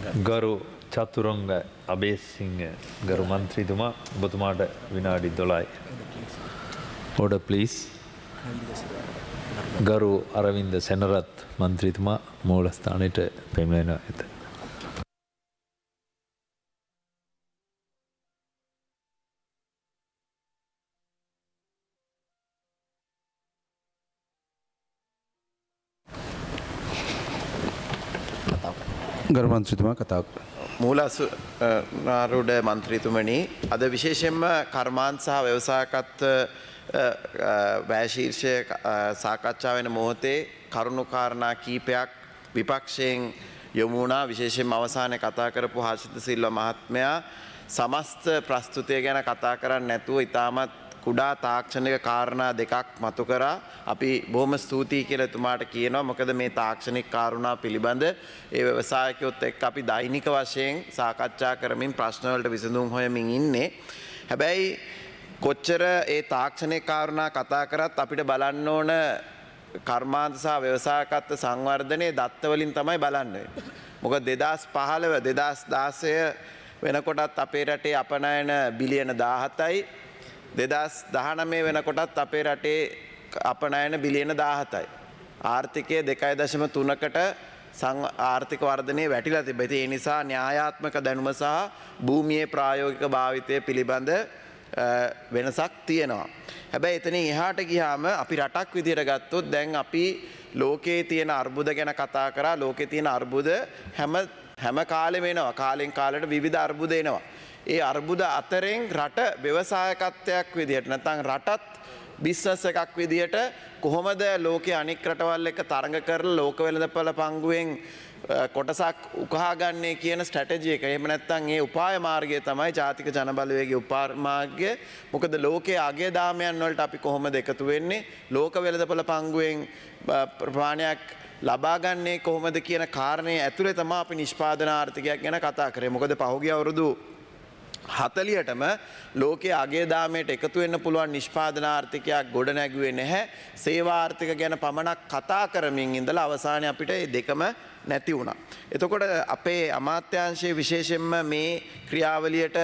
ගරු චතුරංග අබේසිංහ ගරු මන්ත්‍රීතුමා ඔබතුමාට විනාඩි 12යි. Order please. ගරු අරවින්ද සෙනරත් මන්ත්‍රීතුමා මූලස්ථානයට පැමිණෙන ඇත. ගරු මන්ත්‍රීතුමා කතා කරන්න. මූලාසුනාරූඪ මන්ත්‍රීතුමනි අද විශේෂයෙන්ම කර්මාන්ත සහ ව්‍යවසායකත්ව වැය ශීර්ෂය සාකච්ඡා වෙන මොහොතේ කරුණු කාරණා කීපයක් විපක්ෂයෙන් යොමු වුණා. විශේෂයෙන්ම අවසානයේ කතා කරපු හර්ෂිත සිල්වා මහත්මයා සමස්ත ප්‍රස්තුතිය ගැන කතා කරන්නේ නැතුව ඉතාමත් කුඩා තාක්ෂණික කාරණා දෙකක් මතු කරා. අපි බොහොම ස්තුතියි කියලා එතුමාට කියනවා. මොකද මේ තාක්ෂණික කාරණා පිළිබඳ ඒ ව්‍යවසායකයොත් එක්ක අපි දෛනික වශයෙන් සාකච්ඡා කරමින් ප්‍රශ්න වලට විසඳුම් හොයමින් ඉන්නේ. හැබැයි කොච්චර ඒ තාක්ෂණික කාරණා කතා කරත් අපිට බලන්න ඕන කර්මාන්ත සහ ව්‍යවසායකත්ව සංවර්ධනයේ දත්ත වලින් තමයි බලන්නේ. මොකද 2015 2016 වෙනකොටත් අපේ රටේ අපනයන බිලියන 17යි 2019 වෙනකොටත් අපේ රටේ අපනයන බිලියන 17යි. ආර්ථිකය 2.3කට ආර්ථික වර්ධනය වැටිලා තිබෙනවා. ඒ නිසා න්‍යායාත්මක දැනුම සහ භූමියේ ප්‍රායෝගික භාවිතය පිළිබඳ වෙනසක් තියෙනවා. හැබැයි එතනින් එහාට ගියාම අපි රටක් විදියට ගත්තොත් දැන් අපි ලෝකයේ තියෙන අර්බුද ගැන කතා කරා. ලෝකයේ තියෙන අර්බුද හැම කාලෙම එනවා. කාලෙන් කාලයට විවිධ අර්බුද එනවා. ඒ අර්බුද අතරින් රට ව්‍යවසායකත්වයක් විදියට නැත්නම් රටත් බිස්නස් එකක් විදියට කොහොමද ලෝකයේ අනික් රටවල් එක්ක තරඟ කරලා ලෝක වෙළඳපොළ පංගුවෙන් කොටසක් උකහා ගන්නේ කියන ස්ට්‍රැටජි එක. එහෙම නැත්නම් ඒ උපාය මාර්ගය තමයි ජාතික ජනබලවේගයේ උපාය මාර්ගය. මොකද ලෝකයේ අගය දාමයන් වලට අපි කොහොමද එකතු වෙන්නේ? ලෝක වෙළඳපොළ පංගුවෙන් ප්‍රමාණයක් ලබා ගන්නේ කොහොමද කියන කාරණේ ඇතුලේ තමයි අපි නිෂ්පාදන ආර්ථිකයක් ගැන කතා කරේ. මොකද පහුගිය අවුරුදු 40ටම ලෝකයේ අගය දාමයට එකතු වෙන්න පුළුවන් නිෂ්පාදන ආර්ථිකයක් ගොඩ නැගුවේ නැහැ. සේවා ආර්ථික ගැන පමණක් කතා කරමින් ඉඳලා අවසානයේ අපිට මේ දෙකම නැති වුණා. එතකොට අපේ අමාත්‍යාංශයේ විශේෂයෙන්ම මේ ක්‍රියාවලියට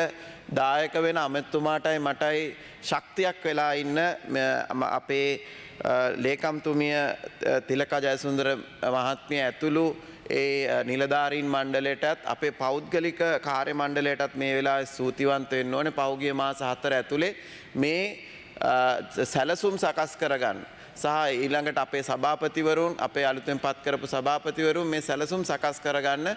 දායක වෙන අමතුමාටයි මටයි ශක්තියක් වෙලා ඉන්න අපේ ලේකම්තුමිය තිලකා ජයසුන්දර මහත්මිය ඇතුළු ඒ නිලධාරීන් මණ්ඩලයටත් අපේ පෞද්ගලික කාර්ය මණ්ඩලයටත් මේ වෙලාවේ ස්තුතිවන්ත වෙන්න ඕනේ. පහුගිය මාස 4 ඇතුලේ මේ සැලසුම් සකස් කරගන්න සහ ඊළඟට අපේ සභාපතිවරුන් අපේ අලුතෙන් පත් කරපු සභාපතිවරුන් මේ සැලසුම් සකස් කරගන්න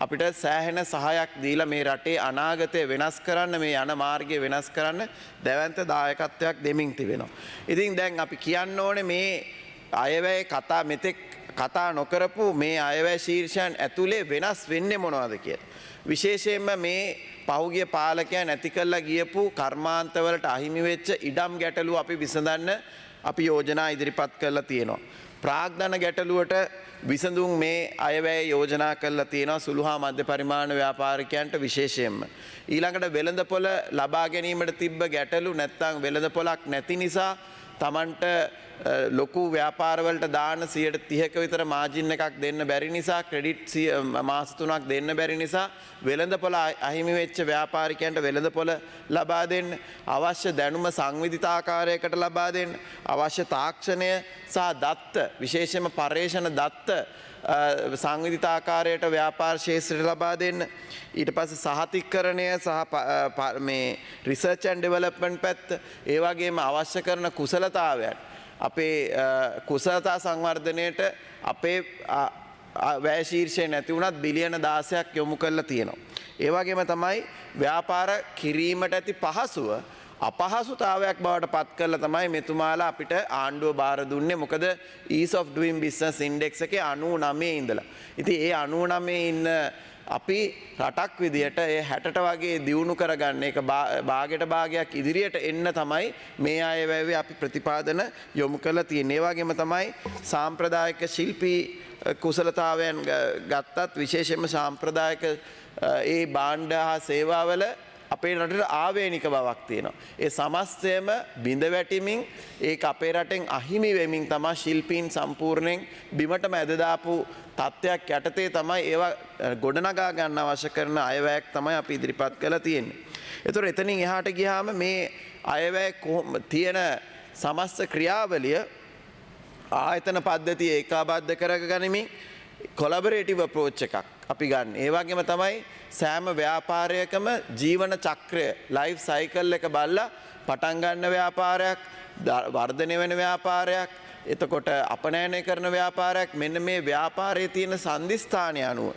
අපිට සෑහෙන සහායක් දීලා මේ රටේ අනාගතය වෙනස් කරන්න, මේ යන මාර්ගය වෙනස් කරන්න දැවැන්ත දායකත්වයක් දෙමින් තිබෙනවා. ඉතින් දැන් අපි කියන්න ඕනේ මේ අයවැය කතා මෙතෙක් කතා නොකරපු මේ අයවැය ශීර්ෂයන් ඇතුලේ වෙනස් වෙන්නේ මොනවද කියලා. විශේෂයෙන්ම මේ පහුගිය පාලකයන් නැති කළා ගියපු කර්මාන්තවලට අහිමි වෙච්ච ඉඩම් ගැටලු අපි විසඳන්න අපි යෝජනා ඉදිරිපත් කරලා තියෙනවා. ප්‍රාග්ධන ගැටලුවට විසඳුම් මේ අයවැය යෝජනා කරලා තියෙනවා සුළු හා මධ්‍ය පරිමාණ ව්‍යාපාරිකයන්ට විශේෂයෙන්ම. ඊළඟට වෙළඳපොළ ලබා ගැනීමට තිබ්බ ගැටලු නැත්නම් වෙළඳපොළක් නැති නිසා Tamanට ලොකු ව්‍යාපාරවලට දාන 30ක විතර මාජින් එකක් දෙන්න බැරි නිසා, ක්‍රෙඩිට් මාස 3ක් දෙන්න බැරි නිසා වෙළඳපොළ අහිමි වෙච්ච ව්‍යාපාරිකයන්ට වෙළඳපොළ ලබා දෙන්න, අවශ්‍ය දැනුම සංවිධිත ආකාරයකට ලබා දෙන්න, අවශ්‍ය තාක්ෂණය සහ දත්ත විශේෂයෙන්ම පර්යේෂණ දත්ත සංවිධිත ආකාරයට ව්‍යාපාර ශේත්‍රයට ලබා දෙන්න. ඊට පස්සේ සහතිකරණය සහ මේ රිසර්ච් ඇන්ඩ් ඩෙවලොප්මන්ට් පැත්ත, ඒ වගේම අවශ්‍ය කරන කුසලතාවයන් අපේ කුසලතා සංවර්ධනයට අපේ වැය ශීර්ෂය නැති වුණත් බිලියන 16ක් යොමු කරලා තියෙනවා. ඒ වගේම තමයි ව්‍යාපාර කිරීමට ඇති පහසුව අපහසුතාවයක් බවට පත් කරලා තමයි මෙතුමාලා අපිට ආණ්ඩුව බාර දුන්නේ. මොකද ease of doing business index එකේ 99 ඉඳලා. ඉතින් ඒ 99 ඉන්න අපි රටක් විදියට ඒ 60ට වගේ දියුණු කරගන්න එක භාගයට භාගයක් ඉදිරියට එන්න තමයි මේ අයවැය අපි ප්‍රතිපාදන යොමු කරලා තියෙන්නේ. ඒ වගේම තමයි සාම්ප්‍රදායික ශිල්පී කුසලතාවයන් ගත්තත් විශේෂයෙන්ම සාම්ප්‍රදායික ඒ භාණ්ඩ හා සේවාවල අපේ රටට ආවේනික බවක් තියෙනවා. ඒ සමස්තයම බිඳ වැටිමින් ඒක අපේ රටෙන් අහිමි වෙමින් තමයි ශිල්පීන් සම්පූර්ණයෙන් බිමටම ඇද දාපු තත්ත්වයක් යටතේ තමයි ඒවා ගොඩනගා ගන්න අවශ්‍ය කරන අයවැයක් තමයි අපි ඉදිරිපත් කරලා තියෙන්නේ. ඒතර එතනින් එහාට ගියාම මේ අයවැය තියෙන සමස්ත ක්‍රියාවලිය ආයතන පද්ධතිය ඒකාබද්ධ කරගනිමින් කොලැබොරේටිව් අප්‍රෝච් එකක් අපි ගන්න. ඒ වගේම තමයි සෑම ව්‍යාපාරයකම ජීවන චක්‍රය ලයිෆ් සයිකල් එක බලලා පටන් ගන්න ව්‍යාපාරයක්, වර්ධනය වෙන ව්‍යාපාරයක්, එතකොට අපනයනය කරන ව්‍යාපාරයක්, මෙන්න මේ ව්‍යාපාරයේ තියෙන සන්දිස්ථානය අනුව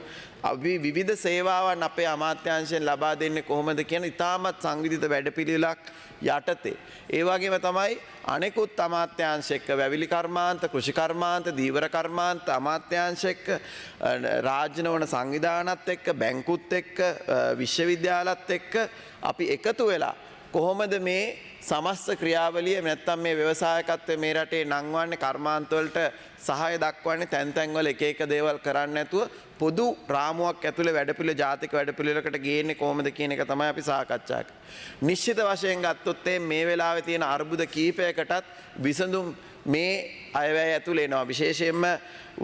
අපි විවිධ සේවාවන් අපේ අමාත්‍යාංශයෙන් ලබා දෙන්නේ කොහොමද කියන ඉතාමත් සංවිධිත වැඩපිළිවෙලක් යටතේ. ඒ වගේම තමයි අනෙකුත් අමාත්‍යාංශ එක්ක වැවිලි කර්මාන්ත, කෘෂි කර්මාන්ත, දීවර කර්මාන්ත අමාත්‍යාංශ එක්ක, රාජ්‍ය නොවන සංවිධානත් එක්ක, බැංකුත් එක්ක, විශ්වවිද්‍යාලත් එක්ක අපි එකතු වෙලා කොහොමද මේ සමස්ත ක්‍රියාවලිය නැත්තම් මේ ව්‍යවසායකත්වය මේ රටේ නංවන්නේ කර්මාන්තවලට සහාය දක්වන්නේ තැන් තැන්වල එක එක දේවල් කරන්නේ නැතුව පොදු රාමුවක් ඇතුලේ වැඩපිළිවෙල ජාතික වැඩපිළිවෙලකට ගේන්නේ කොහොමද කියන එක තමයි අපි සාකච්ඡා කරන්නේ. නිශ්චිත වශයෙන් ගත්තොත් මේ වෙලාවේ තියෙන අර්බුද කීපයකටත් විසඳුම් මේ අයවැය ඇතුලේ එනවා. විශේෂයෙන්ම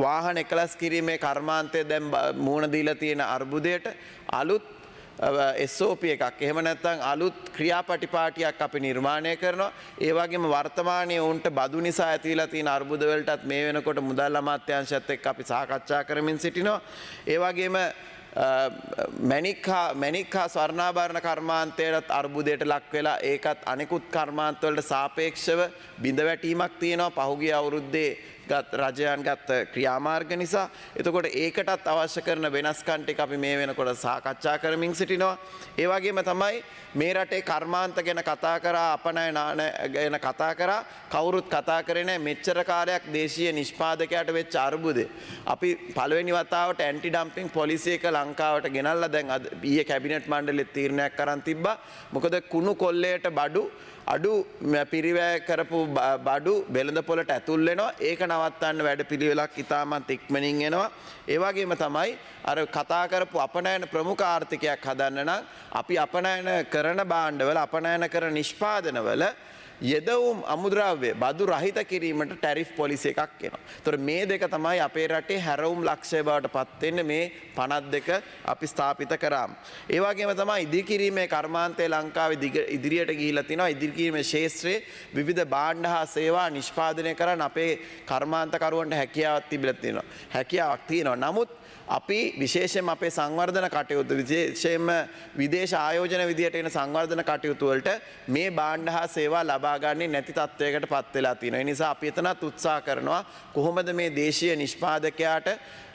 වාහන එකලස් කිරීමේ කර්මාන්තය දැන් මුහුණ දීලා තියෙන අර්බුදයට අලුත් SOP එකක් එහෙම නැත්නම් අලුත් ක්‍රියාපටිපාටියක් අපි නිර්මාණය කරනවා. ඒ වගේම වර්තමානයේ උන්ට බදු නිසා ඇතිලා තියෙන අර්බුද වලටත් මේ වෙනකොට මුදල් අමාත්‍යාංශයත් එක්ක අපි සාකච්ඡා කරමින් සිටිනවා. ඒ වගේම මැණික් හා ස්වර්ණාභරණ කර්මාන්තයටත් අර්බුදයට ලක් වෙලා ඒකත් අනෙකුත් කර්මාන්ත වලට සාපේක්ෂව බිඳ වැටීමක් තියෙනවා පහුගිය අවුරුද්දේ රජයන් ගත්ත ක්‍රියාමාර්ග නිසා. එතකොට ඒකටත් අවශ්‍ය කරන වෙනස්කම් ටික අපි මේ වෙනකොට සාකච්ඡා කරමින් සිටිනවා. ඒ වගේම තමයි මේ රටේ කර්මාන්ත ගැන කතා කරා, අපනය නාන ගැන කතා කරා, කවුරුත් කතා කරේ නැහැ මෙච්චර කාලයක් දේශීය නිෂ්පාදකයාට වෙච්ච අර්බුදේ. අපි පළවෙනි වතාවට ඇන්ටි ඩම්පින් පොලිසිය එක ලංකාවට ගෙනල්ලා දැන් අද ඊයේ කැබිනට් මණ්ඩලෙත් තීරණයක් කරන් තිබ්බා. මොකද කුණු කොල්ලයට බඩු අඩු පිරිවැය කරපු බඩු වෙළඳපොළට ඇතුල් වෙනවා. ඒක නවත්තන්න වැඩපිළිවෙලක් ඉතාමත් ඉක්මනින් එනවා. ඒ වගේම තමයි අර කතා කරපු අපනයන ප්‍රමුඛ ආර්ථිකයක් හදන්න නම් අපි අපනයන කරන භාණ්ඩවල, අපනයන කරන නිෂ්පාදනවල යෙදවුම් අමුද්‍රව්‍ය බදු රහිත කිරීමට ටැරිෆ් පොලිසි එකක් එනවා. ඒතර මේ දෙක තමයි අපේ රටේ හැරවුම් ලක්ෂ්‍ය බවට පත් වෙන්නේ මේ 52 අපි ස්ථාපිත කරාම. ඒ වගේම තමයි ඉදිකිරීමේ කර්මාන්තයේ ලංකාවේ ඉදිරියට ගිහිලා තිනවා. ඉදිකිරීමේ ශාස්ත්‍රයේ විවිධ භාණ්ඩ හා සේවා නිෂ්පාදනය කරන අපේ කර්මාන්තකරුවන්ට හැකියාවක් තියෙනවා. නමුත් අපි විශේෂයෙන්ම අපේ සංවර්ධන කටයුතු, විශේෂයෙන්ම විදේශ ආයෝජන විදියට එන සංවර්ධන කටයුතු වලට මේ භාණ්ඩ හා සේවා ලබා ගන්නේ නැති තත්වයකට පත් වෙලා තියෙනවා. ඒ නිසා අපි එතනත් උත්සාහ කරනවා කොහොමද මේ දේශීය නිෂ්පාදකයාට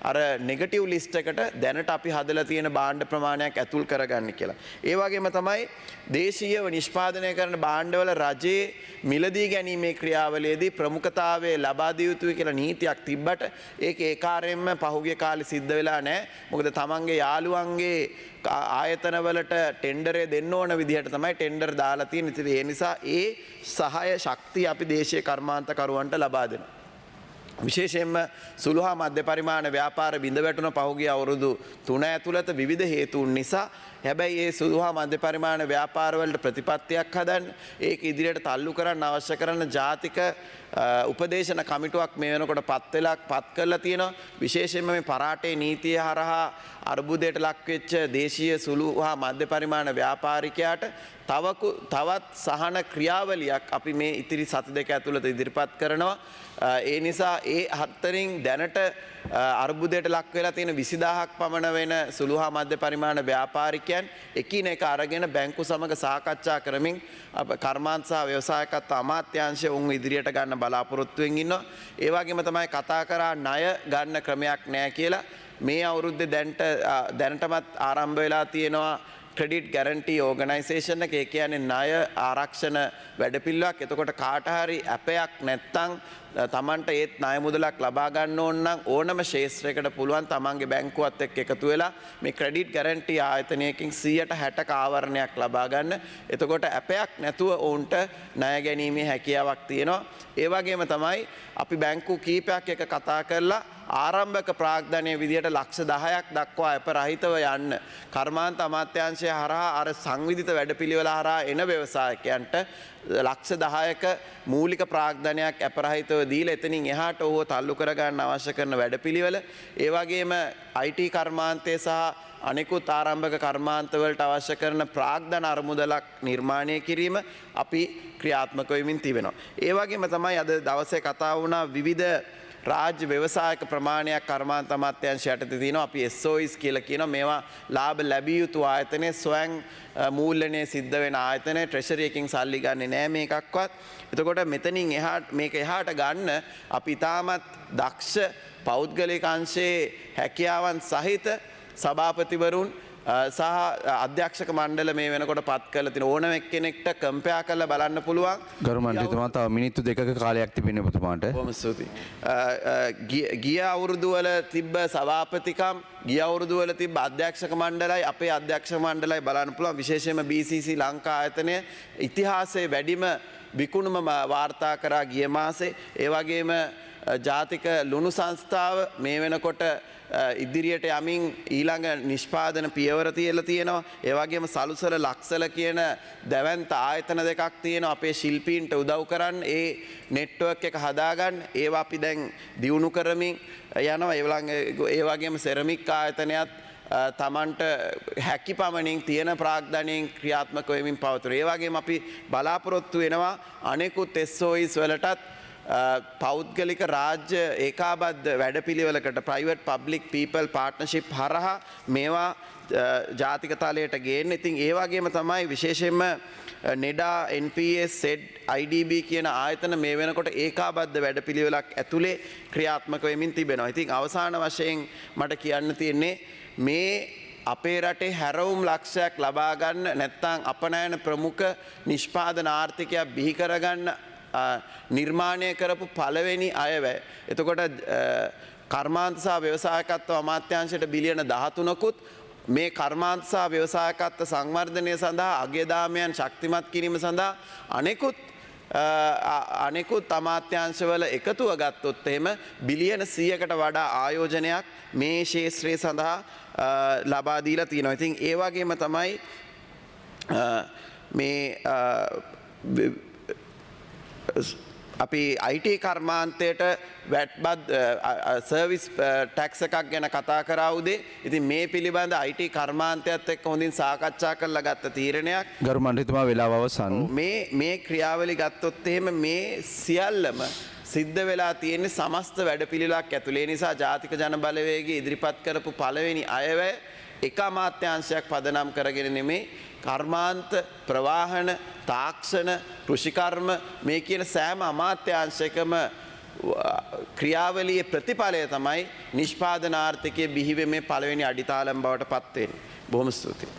අර නෙගටිව් ලිස්ට් එකට දැනට අපි හදලා තියෙන භාණ්ඩ ප්‍රමාණයක් ඇතුල් කරගන්න කියලා. ඒ වගේම තමයි දේශීයව නිෂ්පාදනය කරන භාණ්ඩවල රජයේ මිලදී ගැනීමේ ක්‍රියාවලියේදී ප්‍රමුඛතාවය ලබා දිය යුතුයි කියලා නීතියක් තිබ්බට ඒක ඒකාරයෙන්ම පහුගිය කාලේ සිද්ධ වෙලා නැහැ. මොකද තමන්ගේ යාළුවන්ගේ ආයතනවලට ටෙන්ඩරේ දෙන්න ඕන විදිහට තමයි ටෙන්ඩර් දාලා තියෙන්නේ. ඉතින් ඒ නිසා ඒ සහාය ශක්තිය අපි දේශීය කර්මාන්තකරුවන්ට ලබා දෙනවා. විශේෂයෙන්ම සුළු හා මධ්‍ය පරිමාණ ව්‍යාපාර බිඳ වැටුණ පහුගිය අවුරුදු 3 ඇතුළත විවිධ හේතුන් නිසා. හැබැයි ඒ සුළු හා මධ්‍ය පරිමාණ ව්‍යාපාරවලට ප්‍රතිපත්තියක් හදන්න, ඒක ඉදිරියට තල්ලු කරන්න අවශ්‍ය කරන ජාතික උපදේශන කමිටුවක් මේ වෙනකොට පත් කරලා තියෙනවා. විශේෂයෙන්ම මේ පරාටේ නීතිය හරහා අර්බුදයට ලක් වෙච්ච දේශීය සුළු හා මධ්‍ය පරිමාණ ව්‍යාපාරිකයාට තවත් සහන ක්‍රියාවලියක් අපි මේ ඉතිරි සති දෙක ඇතුළත ඉදිරිපත් කරනවා. ඒ නිසා ඒ හත්තරින් දැනට අර්බුදයට ලක් වෙලා තියෙන 20000ක් පමණ වෙන සුළු හා මධ්‍ය පරිමාණ ව්‍යාපාරිකයන් එකිනෙක අරගෙන බැංකු සමග සාකච්ඡා කරමින් කර්මාන්ත සහ ව්‍යවසායකත්ව අමාත්‍යාංශය උන් ඉදිරියට ගන්න බලාපොරොත්තු වෙමින් ඉන්නවා. ඒ වගේම තමයි කතා කරා ණය ගන්න ක්‍රමයක් නැහැ කියලා. මේ අවුරුද්දේ දැනටමත් ආරම්භ වෙලා තියෙනවා ක්‍රෙඩිට් ගැරන්ටි ඕගනයිසේෂන් එක. ඒ කියන්නේ ණය ආරක්ෂණ වැඩපිළිවෙලක්. එතකොට කාට හරි ඇපයක් නැත්තම් තමන්ට ඒත් ණය මුදලක් ලබා ගන්න ඕන නම් ඕනම ශේෂ්ත්‍රයකට පුළුවන් තමන්ගේ බැංකුවත් එක්ක එකතු වෙලා මේ ක්‍රෙඩිට් ගැරන්ටි ආයතනයකින් 160ක ආවරණයක් ලබා ගන්න. එතකොට ඇපයක් නැතුව ඔවුන්ට ණය ගැනීමේ හැකියාවක් තියෙනවා. ඒ වගේම තමයි අපි බැංකු කීපයක් එක කතා කරලා ආරම්භක ප්‍රාග්ධනය විදියට ලක්ෂ 10ක් දක්වා අප රහිතව යන්න කර්මාන්ත අමාත්‍යාංශය හරහා අර සංවිධිත වැඩපිළිවෙල හරහා එන ව්‍යවසායකයන්ට ලක්ෂ 10ක මූලික ප්‍රාග්ධනයක් අප රහිතව දීලා එතනින් එහාට ඕව තල්ලු කරගන්න අවශ්‍ය කරන වැඩපිළිවෙල ඒ වගේම IT කර්මාන්තය සහ අනෙකුත් ආරම්භක කර්මාන්තවලට අවශ්‍ය කරන ප්‍රාග්ධන අරමුදලක් නිර්මාණය කිරීම අපි ක්‍රියාත්මක වෙමින් තිබෙනවා. ඒ වගේම තමයි අද දවසේ කතා වුණා විවිධ රාජ්‍ය ව්‍යවසායක ප්‍රමාණයක් කර්මාන්ත අමාත්‍යාංශය යටතේ තියෙනවා. අපි SOEs කියලා කියනවා. මේවා ලාභ ලැබිය යුතු ආයතනයේ ස්වයං මූල්‍යණය සිද්ධ වෙන ආයතනයේ ට්‍රෙෂරි එකකින් සල්ලි ගන්නෙ නෑ මේකක්වත්. එතකොට මෙතනින් එහාට මේක එහාට ගන්න අපි තාමත් දක්ෂ පෞද්ගලික අංශයේ හැකියාවන් සහිත සභාපතිවරුන් සහ අධ්‍යක්ෂක මණ්ඩල මේ වෙනකොට පත් කරලා තියෙන ඕනම එක්කෙනෙක්ට කම්පෙයා කරලා බලන්න පුළුවන්. ගරු මන්ත්‍රීතුමා තව මිනිත්තු 2ක කාලයක් තිබෙනවා ඔබතුමාට. බොහොම ස්තුතියි. ගිය අවුරුදු වල තිබ්බ සභාපතිකම් ගිය අවුරුදු වල තිබ්බ අධ්‍යක්ෂක මණ්ඩලයි අපේ අධ්‍යක්ෂක මණ්ඩලයි බලන්න පුළුවන්. විශේෂයෙන්ම BCC ලංකා ආයතනය ඉතිහාසයේ වැඩිම විකුණුම වාර්තා කරා ගිය මාසේ. ඒ වගේම ජාතික ලුණු සංස්ථාව මේ වෙනකොට ඉදිරියට යමින් ඊළඟ නිෂ්පාදන පියවර තියලා තියෙනවා. ඒ වගේම සලුසල ලක්සල කියන දැවැන්ත ආයතන දෙකක් තියෙනවා අපේ ශිල්පීන්ට උදව් කරන්න ඒ නෙට්වර්ක් එක හදාගන්න. ඒවා අපි දැන් දියුණු කරමින් යනවා. ඒ වගේම සෙරමික් ආයතනයත් තමන්ට හැකි පමණින් තියෙන ප්‍රාග්ධනයෙන් ක්‍රියාත්මක වෙමින් පවතුන. ඒ වගේම අපි බලාපොරොත්තු වෙනවා අනෙකුත් SOEs වලටත් පෞද්ගලික රාජ්‍ය ඒකාබද්ධ වැඩපිළිවෙලකට ප්‍රයිවට් පබ්ලික් පීපල් පාර්ට්නර්ෂිප් හරහා මේවා ජාතික තලයට ගේන්න. ඉතින් ඒ වගේම තමයි විශේෂයෙන්ම නෙඩා NPS SED IDB කියන ආයතන මේ වෙනකොට ඒකාබද්ධ වැඩපිළිවෙලක් ඇතුලේ ක්‍රියාත්මක වෙමින් තිබෙනවා. ඉතින් අවසාන වශයෙන් මට කියන්න තියෙන්නේ මේ අපේ රටේ හැරවුම් ලක්ෂයක් ලබා ගන්න නැත්නම් අපනයන ප්‍රමුඛ නිෂ්පාදන ආර්ථිකයක් බිහි කරගන්න නිර්මාණය කරපු පළවෙනි අයවැය. එතකොට කර්මාන්ත සහ ව්‍යවසායකත්ව අමාත්‍යාංශයට බිලියන 13කුත් මේ කර්මාන්ත සහ ව්‍යවසායකත්ව සංවර්ධනය සඳහා අගයදාමයන් ශක්තිමත් කිරීම සඳහා අනෙකුත් අමාත්‍යාංශවල එකතුව ගත්තොත් එහෙම බිලියන 100කට වඩා ආයෝජනයක් මේ ක්ෂේත්‍රය සඳහා ලබා දීලා තියෙනවා. ඉතින් ඒ වගේම තමයි මේ අපි IT කර්මාන්තයට වැට්බත් සර්විස් ටැක්ස් එකක් ගැන කතා කරා උදේ. ඉතින් මේ පිළිබඳ IT කර්මාන්තයත් එක්ක හොඳින් සාකච්ඡා කරලා ගත්ත තීරණයක්. ගරු මන්ත්‍රීතුමා වෙලාව අවසන්. මේ ක්‍රියාවලිය ගත්තොත් එහෙම මේ සියල්ලම සිද්ධ වෙලා තියෙන්නේ සමස්ත වැඩපිළිවෙලක් ඇතුළේ. නිසා ජාතික ජන බලවේගයේ ඉදිරිපත් කරපු පළවෙනි අයවැය එක අමාත්‍යාංශයක් පදනම් කරගෙන නෙමේ කර්මාන්ත ප්‍රවාහන තාක්ෂණ කෘෂිකර්ම මේ කියන සෑම අමාත්‍යාංශයකම ක්‍රියාවලියේ ප්‍රතිඵලය තමයි නිෂ්පාදන ආර්ථිකයේ බිහිවීමේ පළවෙනි අඩිතාලම් බවට පත් වෙන්නේ. බොහොම ස්තුතියි.